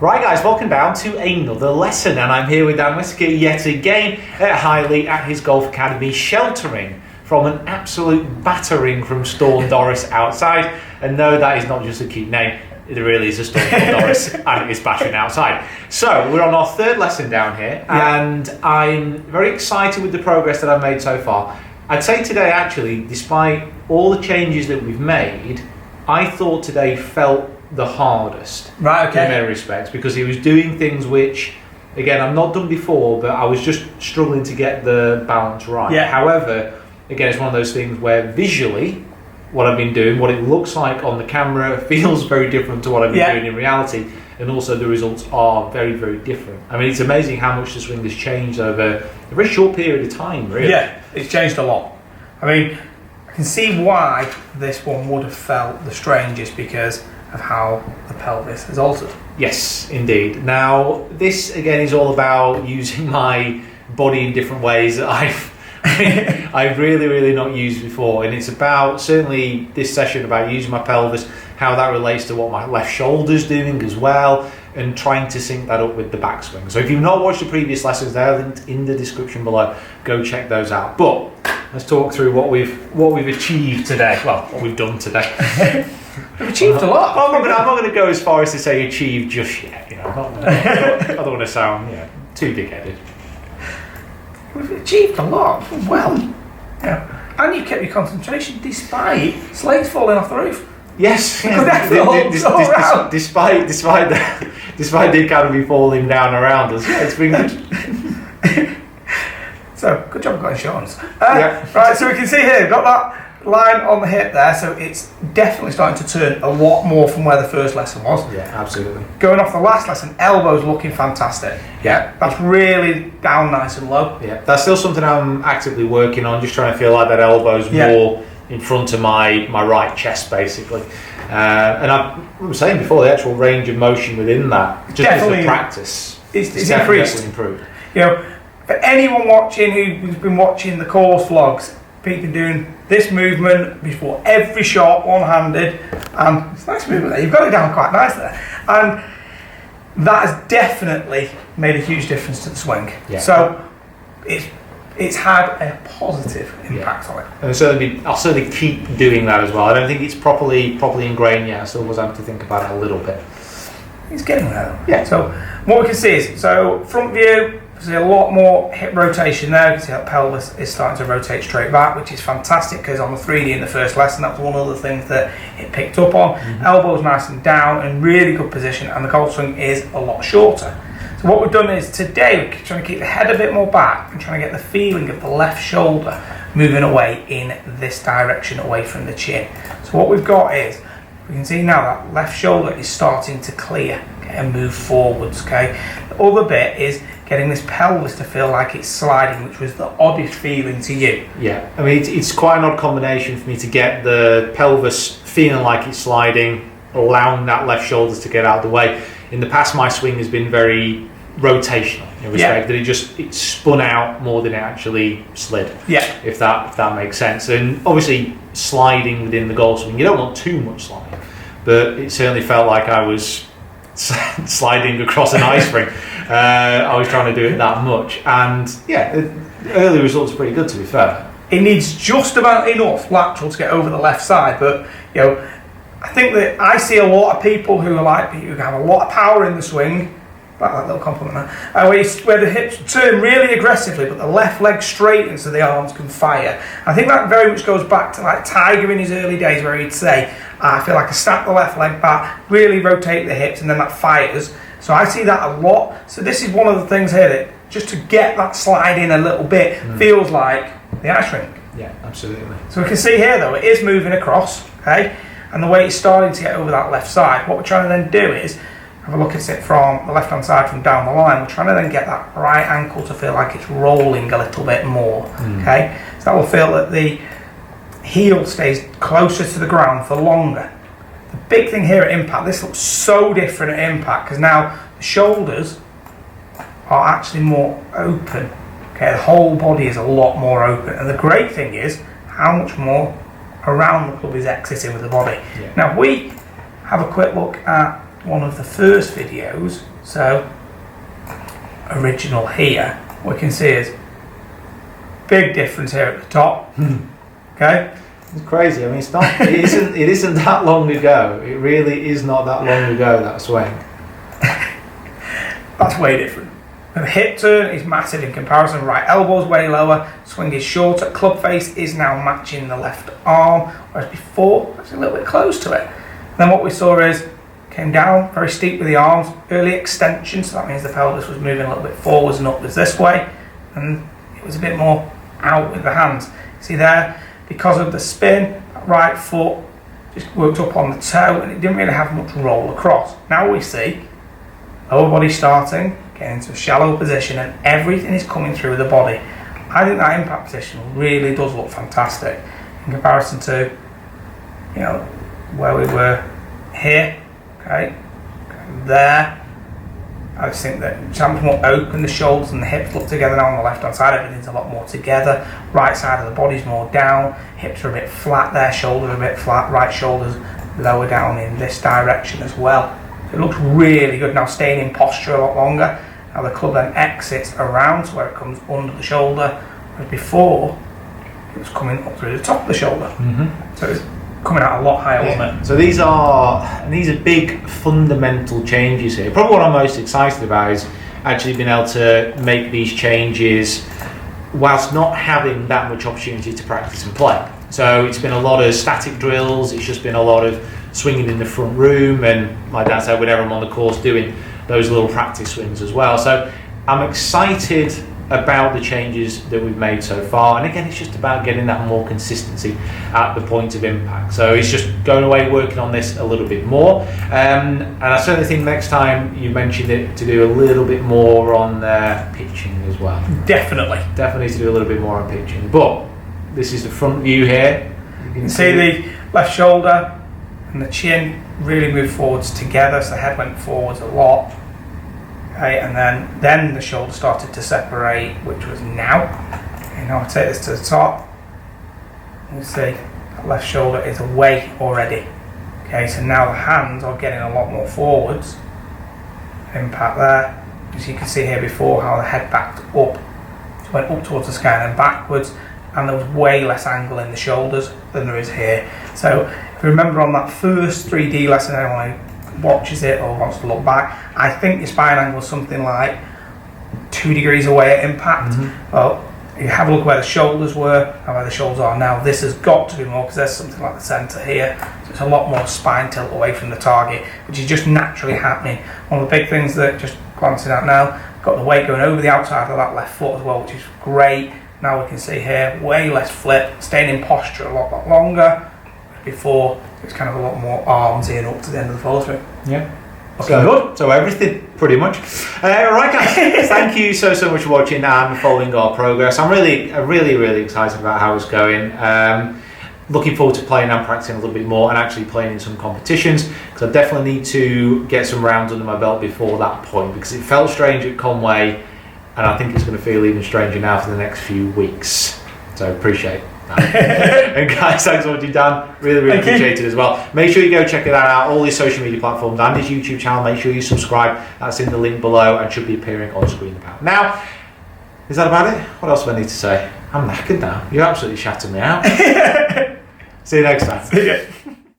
Right guys, welcome down to another lesson, and I'm here with Dan Whittaker yet again at Highley at his golf academy, sheltering from an absolute battering from Storm Doris outside. And no, that is not just a cute name, it really is a storm called Doris, and it is battering outside. So we're on our third lesson down here, and I'm very excited with the progress that I've made so far. I'd say today actually, despite all the changes that we've made, I thought today felt the hardest, right? Okay. In many respects, because he was doing things which, again, I've not done before, but I was just struggling to get the balance right. Yeah. However, again, it's one of those things where visually, what I've been doing, what it looks like on the camera, feels very different to what I've been doing in reality, and also the results are very, very different. I mean, it's amazing how much the swing has changed over a very short period of time, really. Yeah, it's changed a lot. I mean, I can see why this one would have felt the strangest because of how the pelvis has altered. Yes, indeed. Now, this again is all about using my body in different ways that I've really not used before, and it's about, certainly this session, about using my pelvis, how that relates to what my left shoulder's doing as well, and trying to sync that up with the backswing. So if you've not watched the previous lessons, they're linked in the description below. Go check those out. But let's talk through what we've achieved today. Well, what we've done today. We've achieved a lot. I'm not going to go as far as to say achieved just yet. You know, I don't want to sound too big-headed. We've achieved a lot. Well, and you kept your concentration despite slates falling off the roof. Yes, despite the academy falling down around us, it's been good. So good job, got insurance. Right, so we can see here, we've got that line on the hip there, so it's definitely starting to turn a lot more from where the first lesson was. Yeah, absolutely. Going off the last lesson, elbows looking fantastic. Yeah, that's really down nice and low. Yeah, that's still something I'm actively working on, just trying to feel like that elbow's more in front of my right chest, basically. And I was saying before, the actual range of motion within that, just as the practice, it's increased. Improved. You know, for anyone watching who's been watching the course vlogs, Pete's been doing this movement before every shot, one-handed, and it's a nice movement there. You've got it down quite nice there, and that has definitely made a huge difference to the swing. Yeah. So it's had a positive impact on it. And I'll certainly keep doing that as well. I don't think it's properly ingrained yet. I still was having to think about it a little bit. It's getting there though. Yeah. So what we can see is, front view, see a lot more hip rotation there. You can see that pelvis is starting to rotate straight back, which is fantastic because on the 3D in the first lesson, that was one of the things that it picked up on. Elbows nice and down, in really good position, and the golf swing is a lot shorter. So what we've done is today we're trying to keep the head a bit more back and trying to get the feeling of the left shoulder moving away in this direction, away from the chin. So what we've got is, we can see now that left shoulder is starting to clear and move forwards. Okay. The other bit is getting this pelvis to feel like it's sliding, which was the oddest feeling to you. Yeah, I mean it's quite an odd combination for me to get the pelvis feeling like it's sliding, allowing that left shoulder to get out of the way. In the past, my swing has been very rotational in respect that it spun out more than it actually slid. Yeah, if that makes sense. And obviously, sliding within the golf swing, you don't want too much sliding, but it certainly felt like I was sliding across an ice rink. I was trying to do it that much, and the early results are pretty good, to be fair. It needs just about enough lateral to get over the left side, but I think that I see a lot of people who have a lot of power in the swing, like that little compliment there, where the hips turn really aggressively, but the left leg straightens so the arms can fire. I think that very much goes back to like Tiger in his early days, where he'd say, I feel like I snap the left leg back, really rotate the hips, and then that fires. So I see that a lot. So this is one of the things here that just to get that slide in a little bit feels like the ice rink. Yeah, absolutely. So we can see here though, it is moving across, okay? And the way it's starting to get over that left side, what we're trying to then do is have a look at it from the left hand side from down the line. We're trying to then get that right ankle to feel like it's rolling a little bit more, okay? So that will feel that the heel stays closer to the ground for longer. The big thing here at impact, this looks so different at impact because now the shoulders are actually more open. Okay, the whole body is a lot more open, and the great thing is how much more around the club is exiting with the body. Yeah. Now, if we have a quick look at one of the first videos, so original here, what we can see is big difference here at the top. Okay, it's crazy. I mean, it's not. It isn't that long ago. It really is not that long ago, that swing. That's way different. The hip turn is massive in comparison. Right elbow's way lower, swing is shorter, club face is now matching the left arm, whereas before it's a little bit close to it. Then what we saw is, came down very steep with the arms, early extension, so that means the pelvis was moving a little bit forwards and upwards this way, and it was a bit more out with the hands. See there, because of the spin, that right foot just worked up on the toe and it didn't really have much roll across. Now we see lower body starting, getting into a shallow position, and everything is coming through the body. I think that impact position really does look fantastic in comparison to, you know, where we were here. Okay, there. I just think that it's more open, the shoulders and the hips look together now on the left hand side, everything's a lot more together. Right side of the body's more down, hips are a bit flat there, shoulders are a bit flat, right shoulders lower down in this direction as well. So it looks really good now, staying in posture a lot longer. Now the club then exits around to where it comes under the shoulder, whereas before it was coming up through the top of the shoulder. So it's coming out a lot higher, wasn't it? So these are big fundamental changes here. Probably what I'm most excited about is actually being able to make these changes whilst not having that much opportunity to practice and play. So it's been a lot of static drills, it's just been a lot of swinging in the front room, and like Dan said, whenever I'm on the course doing those little practice swings as well. So I'm excited about the changes that we've made so far, and again it's just about getting that more consistency at the point of impact. So it's just going away working on this a little bit more, and I certainly think next time you mentioned it to do a little bit more on pitching as well. Definitely to do a little bit more on pitching. But this is the front view here. You can see the left shoulder and the chin really moved forwards together, so the head went forwards a lot. Okay, and then the shoulder started to separate, which was now. Okay, now I take this to the top. You see that left shoulder is away already. Okay, so now the hands are getting a lot more forwards. Impact there. As you can see here before, how the head backed up. So went up towards the sky and then backwards, and there was way less angle in the shoulders than there is here. So if you remember on that first 3D lesson, anyone watches it or wants to look back, I think your spine angle is something like 2 degrees away at impact. Well, you have a look where the shoulders were and where the shoulders are now. This has got to be more, because there's something like the centre here, so it's a lot more spine tilt away from the target, which is just naturally happening. One of the big things that, just glancing at now, got the weight going over the outside of that left foot as well, which is great. Now we can see here, way less flip, staying in posture a lot longer. Before, it's kind of a lot more arms in up to the end of the follow through. Yeah. Good. So everything, pretty much. Right, guys. Thank you so much for watching and following our progress. I'm really excited about how it's going. Looking forward to playing and practicing a little bit more, and actually playing in some competitions, because I definitely need to get some rounds under my belt before that point, because it felt strange at Conway, and I think it's going to feel even stranger now for the next few weeks. So appreciate that. And guys, thanks for watching, Dan. Really appreciate it as well. Make sure you go check it out, all his social media platforms and his YouTube channel. Make sure you subscribe. That's in the link below and should be appearing on screen about now. Is that about it? What else do I need to say? I'm knackered now. You absolutely shattered me out. See you next time. See ya.